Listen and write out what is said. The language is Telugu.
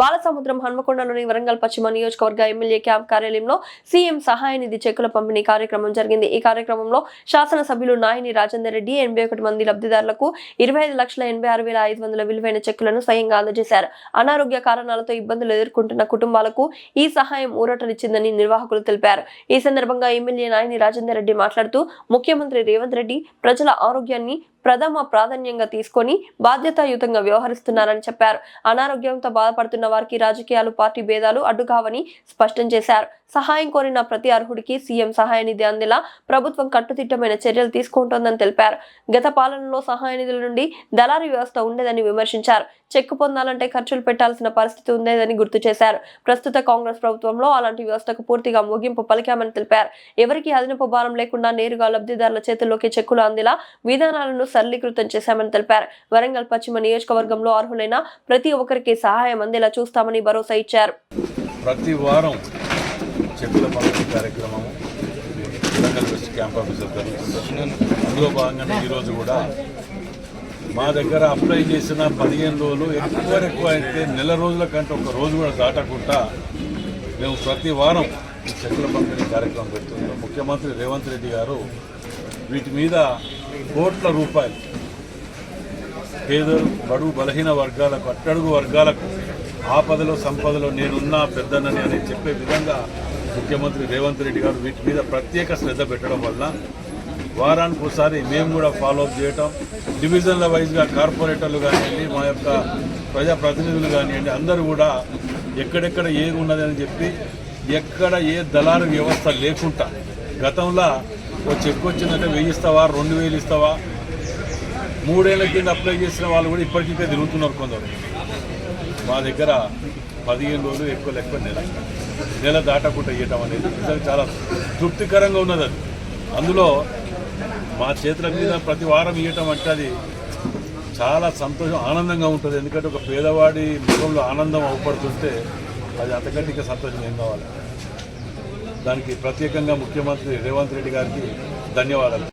బాలసముద్రం హన్మకొండలోని వరంగల్ పశ్చిమ నియోజకవర్గ ఎమ్మెల్యే క్యాంప్ కార్యాలయంలో సీఎం సహాయ నిధి చెక్కుల పంపిణీ కార్యక్రమం జరిగింది. ఈ కార్యక్రమంలో శాసనసభ్యులు నాయిని రాజేందర్ రెడ్డి 81 మంది లబ్ధిదారులకు 25,86,500 విలువైన చెక్కులను స్వయంగా అందజేశారు. అనారోగ్య కారణాలతో ఇబ్బందులు ఎదుర్కొంటున్న కుటుంబాలకు ఈ సహాయం ఊరటనిచ్చిందని నిర్వాహకులు తెలిపారు. ఈ సందర్భంగా ఎమ్మెల్యే నాయిని రాజేందర్ రెడ్డి మాట్లాడుతూ ముఖ్యమంత్రి రేవంత్ రెడ్డి ప్రజల ఆరోగ్యాన్ని ప్రథమ ప్రాధాన్యంగా తీసుకొని బాధ్యతాయుతంగా వ్యవహరిస్తున్నారని చెప్పారు. అనారోగ్యంతో బాధపడుతున్న వారికి రాజకీయాలు, పార్టీ భేదాలు అడ్డుకావని స్పష్టం చేశారు. సహాయం కోరిన ప్రతి అర్హుడికి సీఎం సహాయ నిధి అందేలా ప్రభుత్వం కట్టుదిట్టమైన చర్యలు తీసుకుంటోందని తెలిపారు. గత పాలనలో సహాయ నిధుల నుండి దళారీ వ్యవస్థ ఉండేదని విమర్శించారు. చెక్కు పొందాలంటే ఖర్చులు పెట్టాల్సిన పరిస్థితి ఉండేదని గుర్తు చేశారు. ప్రస్తుత కాంగ్రెస్ ప్రభుత్వంలో అలాంటి వ్యవస్థకు పూర్తిగా ముగింపు పలికామని తెలిపారు. ఎవరికి అదనపు భారం లేకుండా నేరుగా లబ్ధిదారుల చేతుల్లోకి చెక్కులు అందేలా విధానాలను సరళీకృతం చేశామని తెలిపారు. వరంగల్ పశ్చిమ నియోజకవర్గంలో అర్హులైన ప్రతి ఒక్కరికి సహాయం అందేలా చూస్తామని భరోసా ఇచ్చారు. ప్రతి వారం చెక్కుల పంపిణీ కార్యక్రమం వరంగల్ వెస్ట్ క్యాంప్ ఆఫీసర్ జరుగుతుంది. అందులో భాగంగానే ఈరోజు కూడా మా దగ్గర అప్లై చేసిన 15 రోజులు ఎక్కువ అయితే నెల రోజుల కంటే ఒక రోజు కూడా దాటకుండా మేము ప్రతి వారం ఈ చెక్కుల పంపిణీ కార్యక్రమం పెడుతున్నాం. ముఖ్యమంత్రి రేవంత్ రెడ్డి గారు వీటి మీద కోట్ల రూపాయలు పేదలు, బడుగు బలహీన వర్గాలకు, అట్టడుగు వర్గాలకు ఆపదలో సంపదలో నేనున్నా పెద్దనని అని చెప్పే విధంగా ముఖ్యమంత్రి రేవంత్ రెడ్డి గారు వీటి మీద ప్రత్యేక శ్రద్ధ పెట్టడం వల్ల వారానికి ఒకసారి మేము కూడా ఫాలోఅప్ చేయటం, డివిజన్ల వైజ్గా కార్పొరేటర్లు కానివ్వండి, మా యొక్క ప్రజాప్రతినిధులు కానివ్వండి, అందరూ కూడా ఎక్కడెక్కడ ఏది ఉన్నదని చెప్పి ఎక్కడ ఏ దళారు వ్యవస్థ లేకుండా గతంలో ఓ చెక్ వచ్చిందంటే 1000 ఇస్తావా, 2000 ఇస్తావా, 3 ఏళ్ల కింద అప్లై చేసిన వాళ్ళు కూడా ఇప్పటికింకా తిరుగుతున్నారు కొందరు. మా దగ్గర 15 రోజులు ఎక్కువ నెల దాటకుండా ఇవ్వటం అనేది నిజంగా చాలా తృప్తికరంగా ఉన్నది. అది అందులో మా చేతుల మీద ప్రతి వారం ఇవ్వటం అంటే అది చాలా సంతోషం, ఆనందంగా ఉంటుంది. ఎందుకంటే ఒక పేదవాడి ముఖంలో ఆనందం అవపడుతుంటే అది అంతకంటే ఇంకా సంతోషం ఏం కావాలి. దానికి ప్రత్యేకంగా ముఖ్యమంత్రి రేవంత్ రెడ్డి గారికి ధన్యవాదాలు.